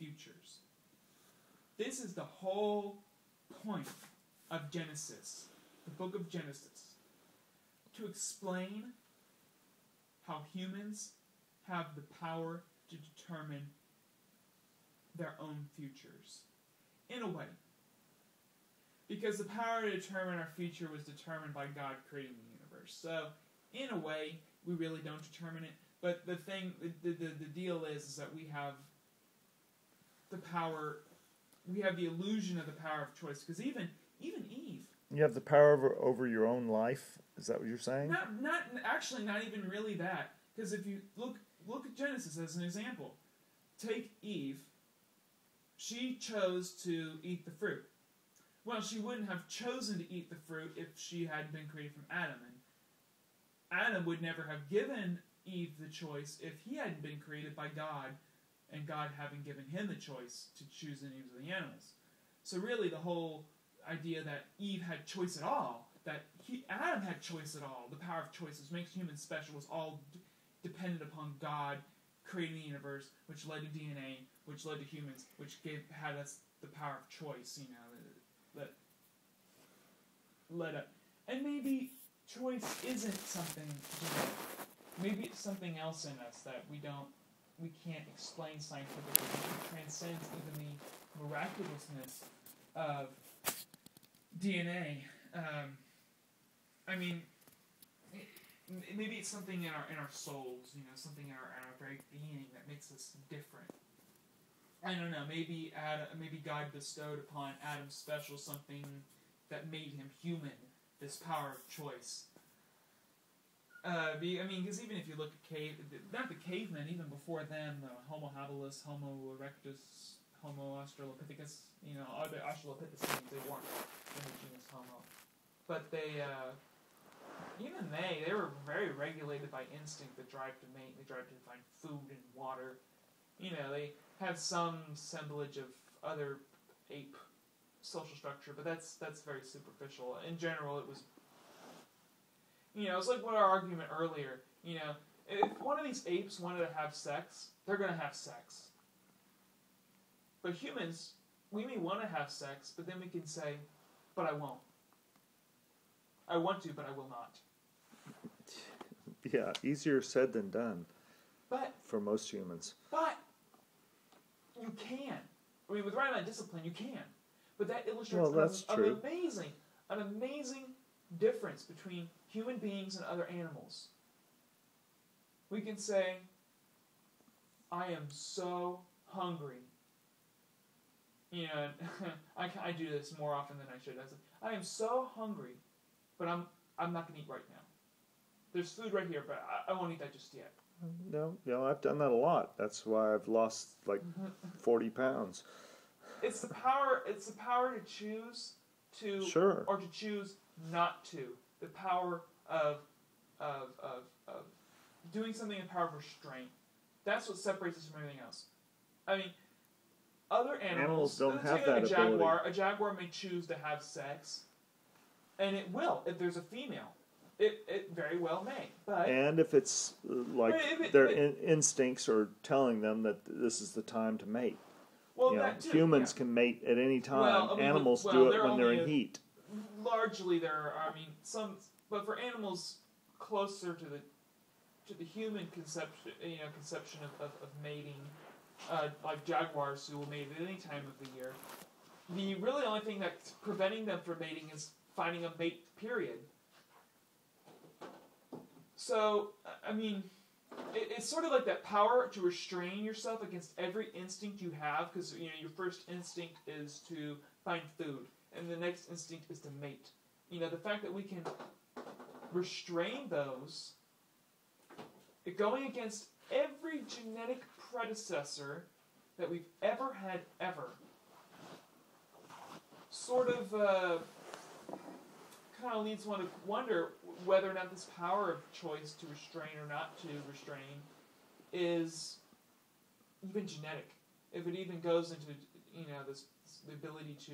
futures. This is the whole point of Genesis, the book of Genesis, to explain how humans have the power to determine their own futures. In a way. Because the power to determine our future was determined by God creating the universe. So, in a way, we really don't determine it. But the deal is that we have the power, we have the illusion of the power of choice. Because even Eve... You have the power over your own life? Is that what you're saying? Not even really that. Because if you look at Genesis as an example. Take Eve. She chose to eat the fruit. Well, she wouldn't have chosen to eat the fruit if she hadn't been created from Adam. And Adam would never have given Eve the choice if he hadn't been created by God, and God having given him the choice to choose the names of the animals. So really the whole idea that Eve had choice at all, that Adam had choice at all, the power of choice, which makes humans special, was all dependent upon God creating the universe, which led to DNA, which led to humans, which had us the power of choice, that led up. And maybe choice isn't something genetic. Maybe it's something else in us that we can't explain scientifically. It transcends even the miraculousness of DNA. Maybe it's something in our souls, something in our very being that makes us different. I don't know. Maybe God bestowed upon Adam special something that made him human. This power of choice. Because even if you look at not the cavemen, even before them, Homo habilis, Homo erectus, Homo australopithecus, other australopithecines, they weren't in the genus Homo. But they were very regulated by instinct, the drive to mate, the drive to find food and water. They have some semblance of other ape social structure, but that's very superficial. In general, it was, it's like what our argument earlier, if one of these apes wanted to have sex, they're going to have sex. But humans, we may want to have sex, but then we can say, but I won't. I want to, but I will not. Yeah, easier said than done. But for most humans. But you can. With right amount of discipline, you can. But that illustrates an amazing difference between human beings and other animals. We can say, I am so hungry. I do this more often than I should. I am so hungry, but I'm not going to eat right now. There's food right here, but I won't eat that just yet. No, I've done that a lot. That's why I've lost 40 pounds. It's the power to choose to, sure, or to choose not to. The power of doing something in power of restraint. That's what separates us from everything else. Other animals don't have that ability. A jaguar may choose to have sex, and it will if there's a female. It very well may. But and if it's their instincts are telling them that this is the time to mate. Well, that too, humans can mate at any time. Animals do it when they're in heat. Largely, there are. Some, but for animals closer to the human conception, of mating, like jaguars who will mate at any time of the year. The really only thing that's preventing them from mating is finding a mate. Period. So, it's sort of like that power to restrain yourself against every instinct you have, because your first instinct is to find food, and the next instinct is to mate. The fact that we can restrain those, going against every genetic predecessor that we've ever had, sort of kind of leads one to wonder whether or not this power of choice to restrain or not to restrain is even genetic. If it even goes into the ability to,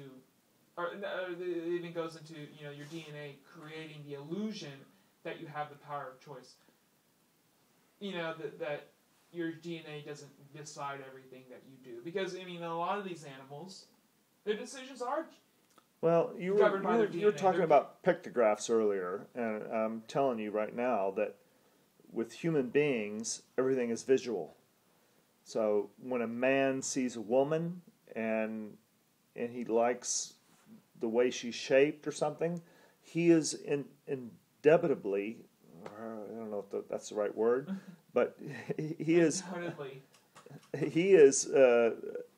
or it even goes into your DNA creating the illusion that you have the power of choice. That your DNA doesn't decide everything that you do. Because, I mean, a lot of these animals, their decisions are Well, you were talking about pictographs earlier, and I'm telling you right now that with human beings, everything is visual. So when a man sees a woman and he likes the way she's shaped or something, he is indubitably, I don't know if that's the right word, but he is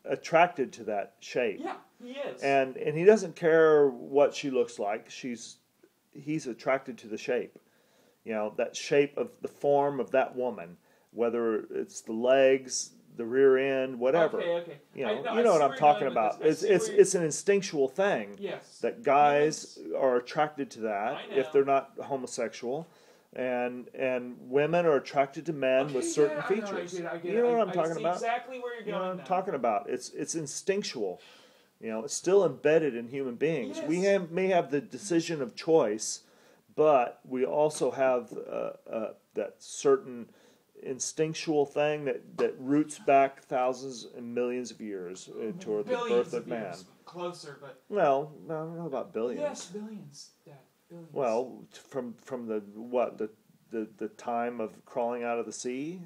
attracted to that shape. Yeah, he is. And he doesn't care what she looks like. He's attracted to the shape. You know, that shape of the form of that woman, whether it's the legs, the rear end, whatever. Okay. You know what I'm talking about. It's an instinctual thing. Yes. That guys are attracted to that if they're not homosexual. And women are attracted to men with certain features. I get it. You know what I'm talking see about? Exactly where you're going. You know what I'm talking about? It's instinctual. You know, it's still embedded in human beings. Yes. We may have the decision of choice, but we also have that certain instinctual thing that roots back thousands and millions of years toward the birth of man. Closer, but well, I don't know about billions. Yes, billions. Dad. Billions. Well, from the time of crawling out of the sea.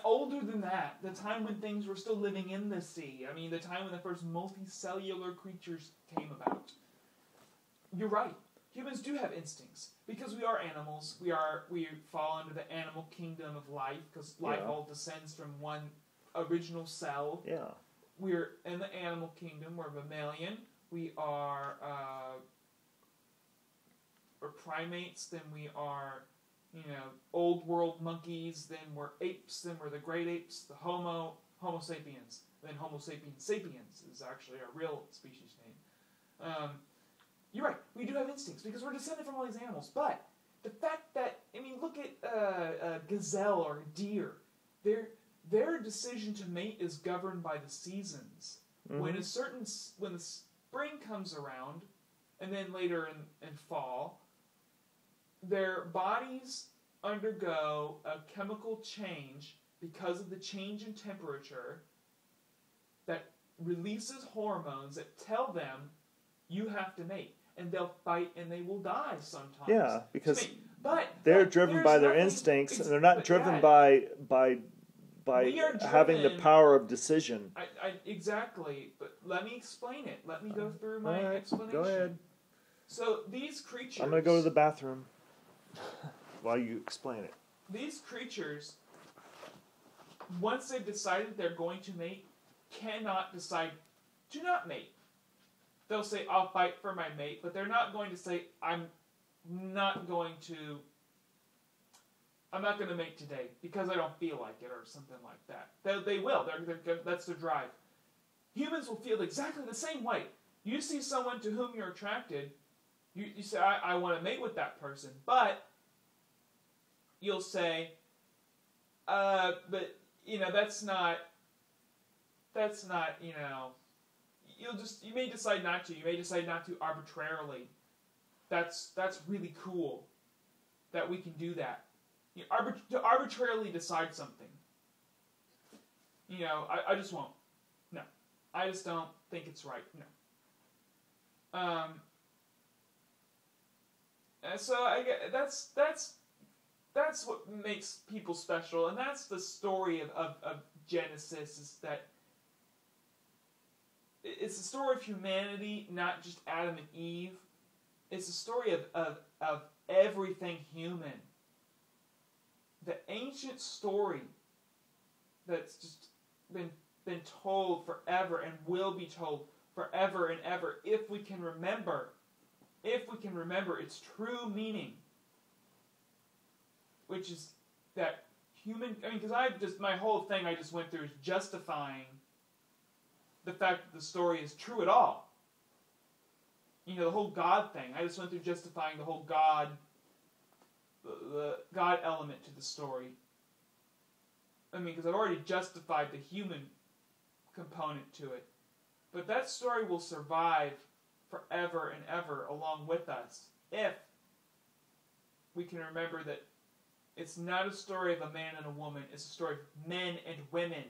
Older than that, the time when things were still living in the sea. I mean, the time when the first multicellular creatures came about. You're right. Humans do have instincts because we are animals. We fall under the animal kingdom of life because life all descends from one original cell. Yeah. We're in the animal kingdom. We're mammalian. We are we're primates. Then we are, old world monkeys. Then we're apes. Then we're the great apes. The Homo sapiens. Then Homo sapiens sapiens is actually our real species name. You're right. We do have instincts because we're descended from all these animals. But the fact that, look at a gazelle or a deer. Their decision to mate is governed by the seasons. Mm-hmm. When the spring comes around, and then later in fall, their bodies undergo a chemical change because of the change in temperature that releases hormones that tell them you have to mate. And they'll fight and they will die sometimes. Yeah, because they're driven by their instincts, and they're not driven by having the power of decision. Exactly, but let me explain it. Let me go through my explanation. Go ahead. So these creatures... I'm going to go to the bathroom while you explain it. These creatures, once they've decided they're going to mate, cannot decide to not mate. They'll say, I'll fight for my mate, but they're not going to say, I'm not going to mate today because I don't feel like it or something like that. They will. That's their drive. Humans will feel exactly the same way. You see someone to whom you're attracted, you say, I want to mate with that person, but you'll say, but, that's not, you may decide not to. You may decide not to arbitrarily. That's really cool that we can do that. To arbitrarily decide something. I just won't. No. I just don't think it's right. No. And so I get that's what makes people special, and that's the story of Genesis, is that it's the story of humanity, not just Adam and Eve. It's the story of everything human. The ancient story that's just been told forever and will be told forever and ever if we can remember its true meaning, which is that human. Because my whole thing I just went through is justifying the fact that the story is true at all. The whole God thing. I just went through justifying the whole God, the God element to the story. Because I've already justified the human component to it. But that story will survive forever and ever along with us if we can remember that It's not a story of a man and a woman. It's a story of men and women